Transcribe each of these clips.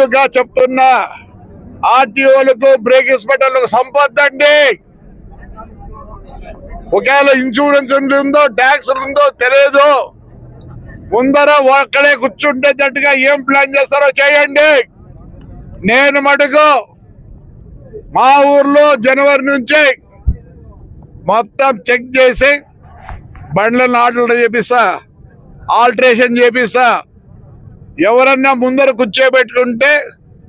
ముందుగా చెప్తున్నా, ఆర్టీఓలకు బ్రేక్ ఇన్స్పెక్టర్లకు సంపద్దండి. ఒకవేళ ఇన్సూరెన్స్ ఉందో ట్యాక్స్ ఉందో తెలియదు, ముందర ఒక్కడే కూర్చుంటేటట్టుగా ఏం ప్లాన్ చేస్తారో చేయండి. నేను మటుకు మా ఊర్లో జనవరి నుంచి మొత్తం చెక్ చేసి బండ్లను ఆర్డర్ చేపిస్తా, ఆల్టరేషన్ చేపిస్తా. ఎవరన్నా ముందర కూర్చోబెట్టుకుంటే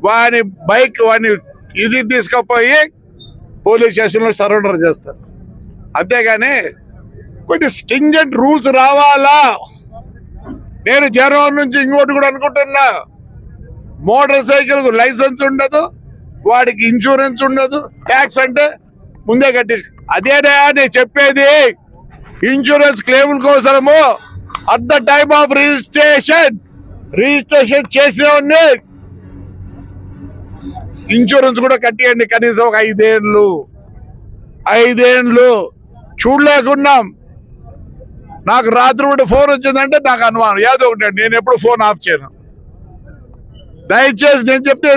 వాని బైక్ వాని ఇది తీసుకుపోయి పోలీస్ స్టేషన్లో సరెండర్ చేస్తారు. అంతేగాని కొన్ని స్ట్రింజెంట్ రూల్స్ రావాలా. నేను జనవరి నుంచి ఇంకోటి కూడా అనుకుంటున్నా, మోటార్ సైకిల్ లైసెన్స్ ఉండదు, వాడికి ఇన్సూరెన్స్ ఉండదు, ట్యాక్స్ అంటే ముందే కట్టి. అదేనా నేను చెప్పేది, ఇన్సూరెన్స్ క్లెయిముల కోసము at the time of registration చేసిన ఇన్సూరెన్స్ కూడా కట్టియండి. కనీసం ఒక 5 ఏళ్ళు చూడలేకున్నాం. నాకు రాత్రి కూడా ఫోన్ వచ్చిందంటే నాకు అనుమానం ఏదో ఒకటి. నేను ఎప్పుడు ఫోన్ ఆఫ్ చేయను. దయచేసి నేను చెప్తే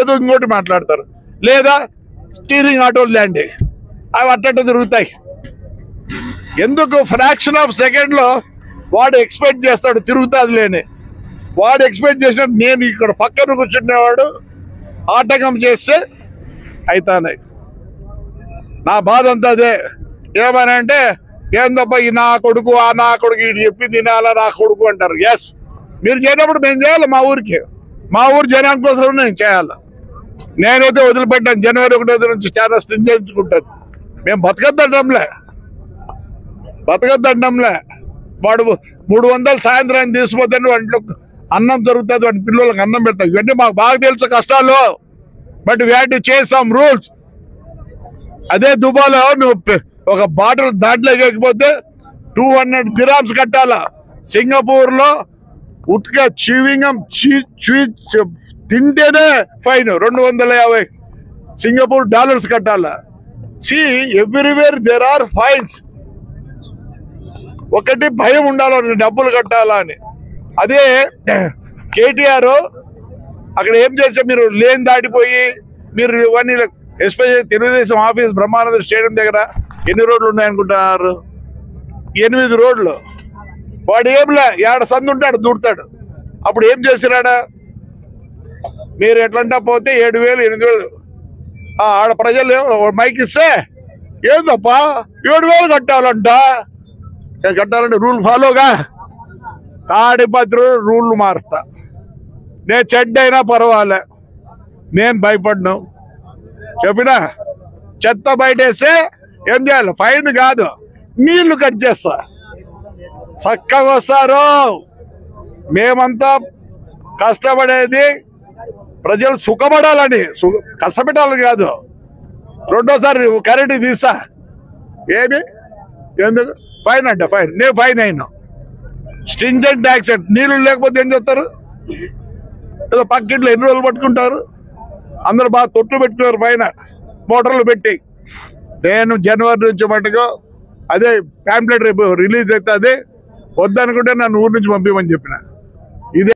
ఏదో ఇంకోటి మాట్లాడతారు. లేదా స్టీరింగ్ ఆటోలు లేండి, అవి అట్టట్టు తిరుగుతాయి. ఎందుకు ఫ్రాక్షన్ ఆఫ్ సెకండ్లో వాడు ఎక్స్పెక్ట్ చేస్తాడు తిరుగుతుంది లేని. వాడు ఎక్స్పెక్ట్ చేసినట్టు నేను ఇక్కడ పక్కన కూర్చునేవాడు ఆటంకం చేస్తే అవుతానే. నా బాధ అంతా అదే. ఏమని అంటే ఏందబ్బా ఈ నా కొడుకు ఆ నా కొడుకు ఇది చెప్పి తినాలా నా కొడుకు అంటారు. ఎస్, మీరు చేయనప్పుడు మేము చేయాలి. మా ఊరు జనం కోసం నేను చేయాలి. నేనైతే వదిలిపెట్టాను. జనవరి 1 నుంచి చాలా స్ట్రింజెంచుకుంటుంది. మేము బతకద్దండంలే. వాడు 300 సాయంత్రం తీసుకుపోతే వంటలో అన్నం దొరుకుతుంది, వాడి పిల్లలకు అన్నం పెడతాం. ఇవన్నీ మాకు బాగా తెలుసు కష్టాలు. But we have to change some rules. అదే దుబాయ్లో నువ్వు ఒక బాటిల్ దాంట్లో ఎక్కకపోతే 200 dirhams కట్టాలా. సింగపూర్లో ఉట్కా చీవింగం తింటేనే ఫైన్ 250 సింగపూర్ డాలర్స్ కట్టాలా. Everywhere there are fines. ఒకటి భయం ఉండాలని డబ్బులు కట్టాలా అని. అదే కేటీఆర్ అక్కడ ఏం చేస్తే మీరు లేన్ దాటిపోయి మీరు ఇవన్నీ, especially Telugu Desam office Brahmananda stadium దగ్గర ఎన్ని రోడ్లు ఉన్నాయనుకుంటున్నారు? 8 రోడ్లు. వాడు ఏంలే ఏడ సందు ఉంటాడు దూడతాడు. అప్పుడు ఏం చేసినాడా? మీరు ఎట్లంటా పోతే 7,000 8,000 ఆడ ప్రజలు మైక్ ఇస్తే ఏందప్పా 7,000 కట్టాలంటే రూల్ ఫాలోగా తాడిపత్రి రూల్ మారుస్తా. నేను చెడ్డ అయినా పర్వాలే, నేను భయపడ్ను. చెప్పినా చెత్త బయటేస్తే ఏం చేయాలి? ఫైన్ కాదు, నీళ్లు కట్ చేస్తా. చక్కగా వస్తారు. మేమంతా కష్టపడేది ప్రజలు సుఖపడాలని, కష్టపెట్టాలని కాదు. రెండోసారి కరెంటు తీస్తా. ఏమి ఎందుకు ఫైన్ అంటే ఫైన్. నేను ఫైన్ అయినా. Stringent tax. నీళ్ళు లేకపోతే ఏం చేస్తారు? ఏదో పక్కింట్లో ఎన్ని రోజులు పట్టుకుంటారు? అందరూ బాగా తొట్టు పెట్టుకున్నారు పైన మోటార్లు పెట్టి. నేను జనవరి నుంచి మటుకు అదే ప్యాంప్లెట్ రేపు రిలీజ్ అవుతుంది. వద్దనుకుంటే నన్ను ఊరి నుంచి పంపించమని చెప్పిన. ఇదే